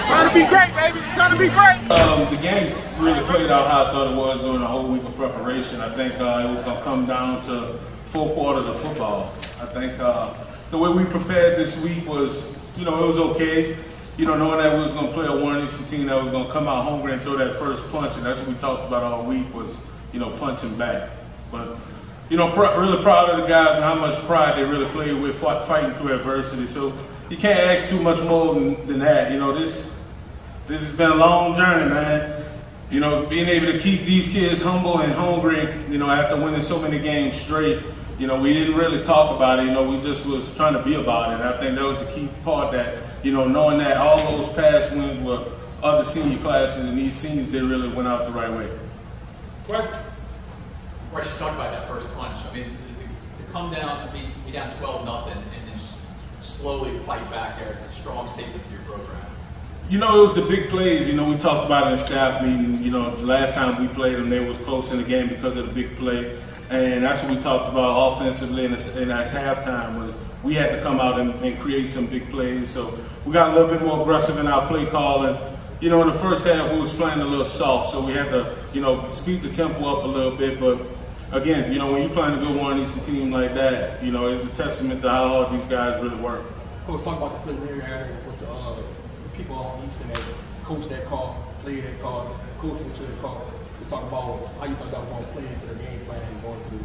Trying to be great, baby. Trying to be great. The game really played out how I thought it was during the whole week of preparation. I think it was going to come down to 4 quarters of football. I think the way we prepared this week was, it was okay. Knowing that we was going to play a one-issue team that was going to come out hungry and throw that first punch, and that's what we talked about all week was, punching back. But, really proud of the guys and how much pride they really played with fighting through adversity. So you can't ask too much more than that. This has been a long journey, man. Being able to keep these kids humble and hungry, after winning so many games straight, we didn't really talk about it. We just was trying to be about it. And I think that was the key part that, knowing that all those past wins were other senior classes and these seniors, they really went out the right way. Question? Right, you talked about that first punch. I mean, to come down, be down 12-0 and then just slowly fight back there, it's a strong statement for your program. It was the big plays. We talked about it in staff meetings. The last time we played them, they was close in the game because of the big play. And that's what we talked about offensively and at halftime was we had to come out and create some big plays. So we got a little bit more aggressive in our play calling. In the first half, we was playing a little soft, so we had to, speed the tempo up a little bit. But again, when you're playing a good one-each team like that, it's a testament to how hard these guys really work. Coach, talk about the flip area with the people on Eastern that coach that call, play that call, coach what you call. Let's talk about how you thought that was going to play into the game plan and going to.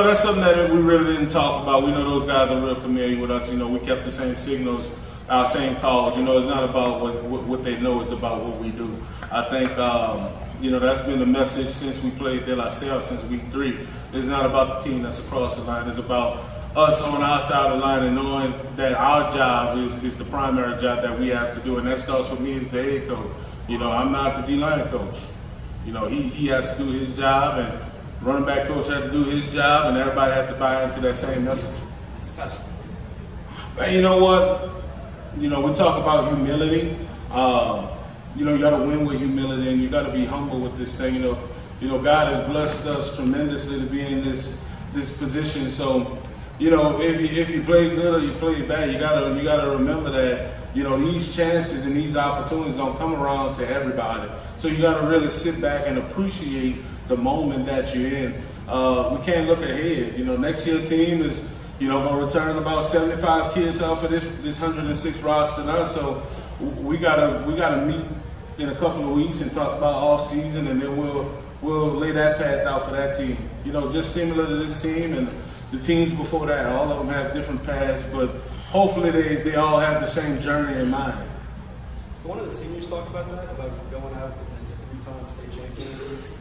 That's something that we really didn't talk about. We know those guys are real familiar with us. We kept the same signals, our same calls. It's not about what they know, it's about what we do. I think, that's been the message since we played LHSAA since week 3. It's not about the team that's across the line. It's about us on our side of the line and knowing that our job is the primary job that we have to do. And that starts with me as the head coach. I'm not the D-line coach. He has to do his job, and running back coach has to do his job, and everybody has to buy into that same message. Special. Man, you know what? We talk about humility. You got to win with humility, and you got to be humble with this thing. God has blessed us tremendously to be in this position. So, if you play good or you play bad, you gotta remember that these chances and these opportunities don't come around to everybody. So you got to really sit back and appreciate the moment that you're in. We can't look ahead. Next year's team is, going to return about 75 kids off of this 106 roster now. So we gotta meet in a couple of weeks and talk about off season, and then we'll lay that path out for that team. Just similar to this team and the teams before that. All of them have different paths, but hopefully they all have the same journey in mind. One of the seniors talked about that, about going out as 3-time state champions.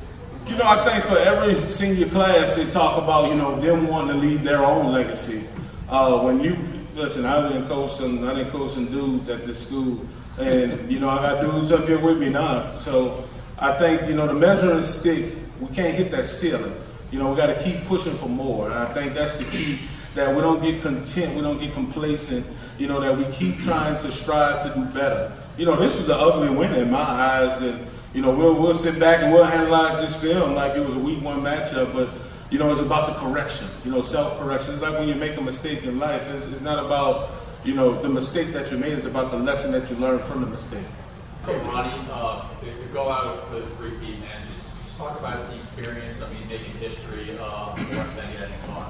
I think for every senior class, they talk about, them wanting to leave their own legacy. When you listen, I didn't coach some dudes at this school, and I got dudes up here with me now. So I think the measuring stick, we can't hit that ceiling. We got to keep pushing for more, and I think that's the key. That we don't get content, we don't get complacent. That we keep trying to strive to do better. This is an ugly win in my eyes, and we'll sit back and we'll analyze this film like it was a week 1 matchup, but it's about the correction, self-correction. It's like when you make a mistake in life. It's not about the mistake that you made. It's about the lesson that you learned from the mistake. Okay, Ronnie, to go out with a 3-peat and just talk about the experience. I mean, making history for us then at Karr.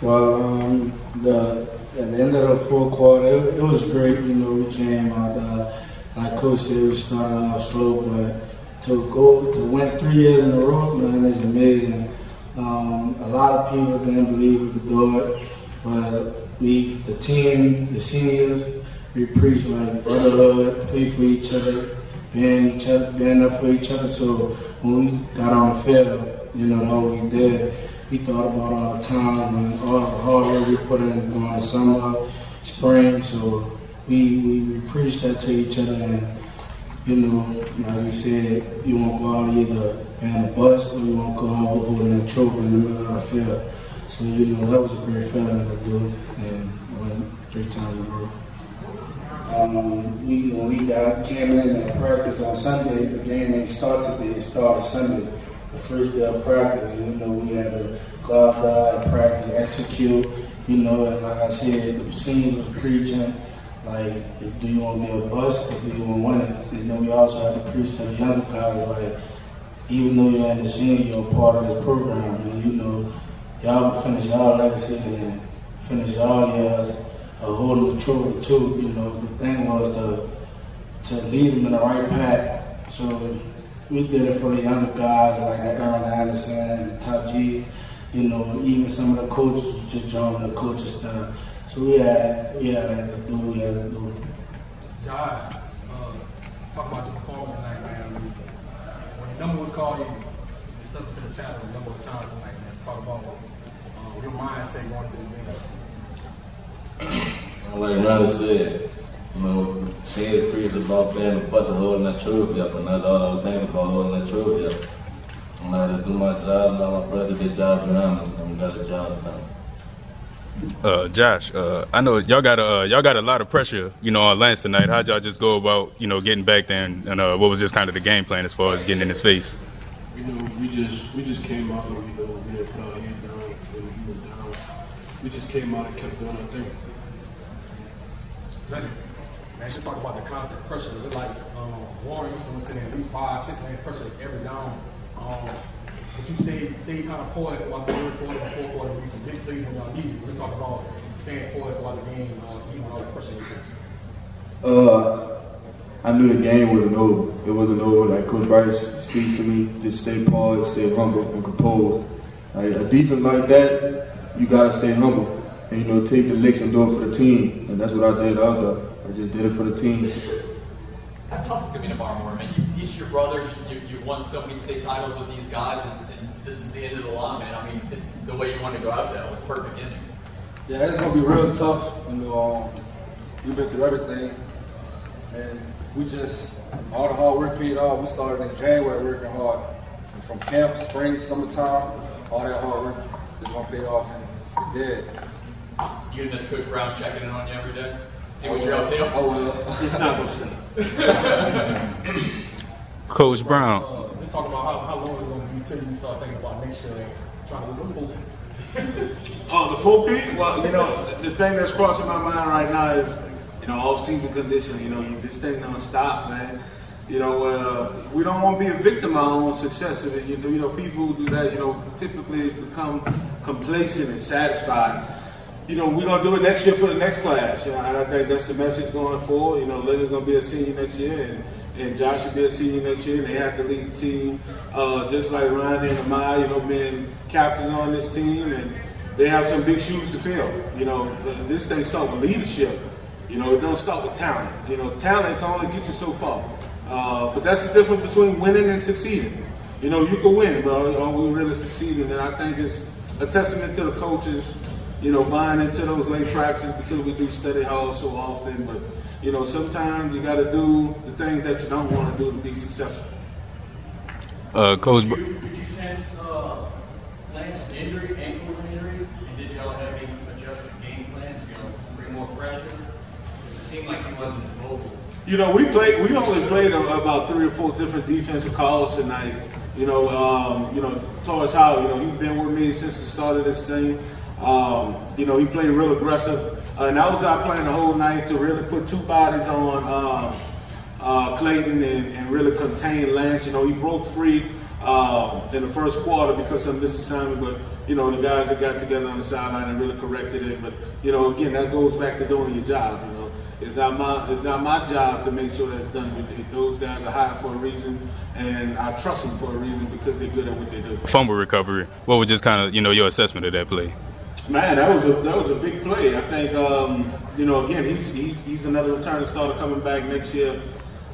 Well, at the end of the 4th quarter, it was great. We came out, like Coach said, we started off slow, but to win 3 years in a row, man, is amazing. A lot of people didn't believe we could do it, but the team, the seniors, we preach like brotherhood, play for each other, being there for each other. So when we got on the field, that's what we did. We thought about all the time and all the hard work we put in during the summer, spring. So we preached that to each other, and like we said, you won't go out either being a bus or you won't go out holding that trophy in the middle of the field. So that was a great feeling to do, and win 3 times in a row. We came in at practice on Sunday. The game ain't started today. It started Sunday. The first day of practice, we had to go out there and practice, execute, and like I said, the seniors was preaching. Like, do you want to be a bust or do you want to win it? And then we also have to preach to the younger guys, like, even though you're in the scene, you're a part of this program, and you know, y'all finish y'all legacy and finish y'all years holding the trophy too. You know, the thing was to lead them in the right path. So we did it for the younger guys like Aaron Anderson and Tajid. You know, even some of the coaches just joined the coaching staff. So we had to do what we had to do. John, talk about your performance tonight, man. When the number was called, you stepped into the challenge a number of times tonight, man. Just talk about your mindset going into the game. Like Ronnie said, you know, seeing the preach about being a bust and holding that trophy up, and that's all I was thinking about, holding that trophy up. I'm like, to do my job, allow my brother to get jobs around me, and we got a job done. Josh, I know y'all got a lot of pressure, you know, on Lance tonight. How'd y'all just go about, you know, getting back there, and what was just kind of the game plan as far as getting in his face? You know, we just came out and we didn't put our head down when he was down. We just came out and kept doing our thing. Man, just talk about the constant pressure. It's like Warren used to send in at least 5-6 man pressure every down. But you stay kind of poised about the third quarter and fourth quarter, some big plays when y'all need it. Let's talk about staying poised about the game, even all the pressure you face. I knew the game wasn't over. It wasn't over. Like Coach Bryce speaks to me, just stay poised, stay humble and composed. Like, a defense like that, you gotta stay humble and, you know, take the licks and do it for the team. And that's what I did out there. I just did it for the team. How tough is it going to be in a bar more, man? Each of your brothers, you've won so many state titles with these guys, and this is the end of the line, man. I mean, it's the way you want to go out there. It's perfect ending. Yeah, it's going to be real tough. You know, we've been through everything, and we just, all the hard work paid off. We started in January working hard. And from camp, spring, summertime, all that hard work is going to pay off, and it did. You and this Coach Brown checking in on you every day? See what you're up to? Oh, well. It's not going to stop. Coach Brown. Let's talk about how long it's going to be until you start thinking about next year and trying to win the full. The full peak? Well, you know, the thing that's crossing my mind right now is, you know, off-season conditioning. You know, this thing don't stop, man. You know, we don't want to be a victim of our own success. You know, people who do that, you know, typically become complacent and satisfied. You know, we're going to do it next year for the next class. You know, and I think that's the message going forward. You know, Leonard's going to be a senior next year, and Josh will be a senior next year, and they have to lead the team just like Ryan and Amaya, you know, being captains on this team, and they have some big shoes to fill. You know, this thing starts with leadership. You know, it don't start with talent. You know, talent can only get you so far. But that's the difference between winning and succeeding. You know, you can win, but are we really succeeding? And I think it's a testament to the coaches, you know, buying into those late practices because we do study hall so often. But, you know, sometimes you got to do the things that you don't want to do to be successful. Coach, did you sense Lance's injury, ankle injury, and did y'all have any adjusted game plans, you know, bring more pressure? Because it seemed like he wasn't as mobile. You know, we only played about 3 or 4 different defensive calls tonight. You know, towards how, you know, he's been with me since the start of this thing. You know, he played real aggressive. And I was out playing the whole night to really put 2 bodies on Clayton and really contain Lance. You know, he broke free in the first quarter because of this assignment, but, you know, the guys that got together on the sideline and really corrected it. But, you know, again, that goes back to doing your job, you know. It's not my job to make sure that it's done. Those guys are hired for a reason, and I trust them for a reason because they're good at what they do. Fumble recovery. What was just kind of, you know, your assessment of that play? Man, that was a big play. I think, you know, again, he's another returning starter coming back next year.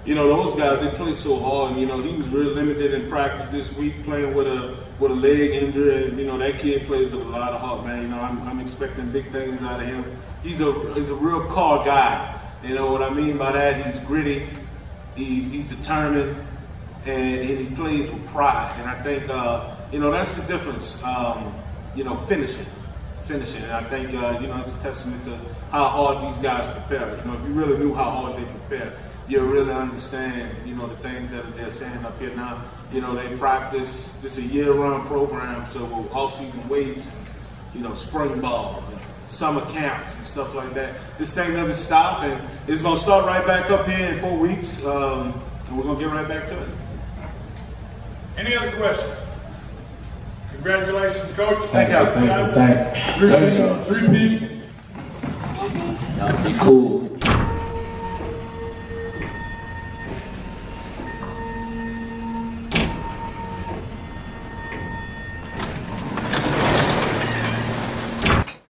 You know, those guys, they play so hard, and, you know, he was really limited in practice this week playing with a leg injury, and, you know, that kid plays with a lot of heart, man. You know, I'm expecting big things out of him. He's a real Karr guy. You know what I mean by that? He's gritty, he's determined, and he plays with pride. And I think, you know, that's the difference, you know, finishing. And I think, you know, it's a testament to how hard these guys prepare. You know, if you really knew how hard they prepare, you'll really understand, you know, the things that they're saying up here now. You know, they practice, it's a year-round program, so off-season weights, you know, spring ball, summer camps and stuff like that. This thing doesn't stop, and it's going to start right back up here in 4 weeks, and we're going to get right back to it. Any other questions? Congratulations, Coach. Thank you. Thank you. Three-peat. That'd be cool.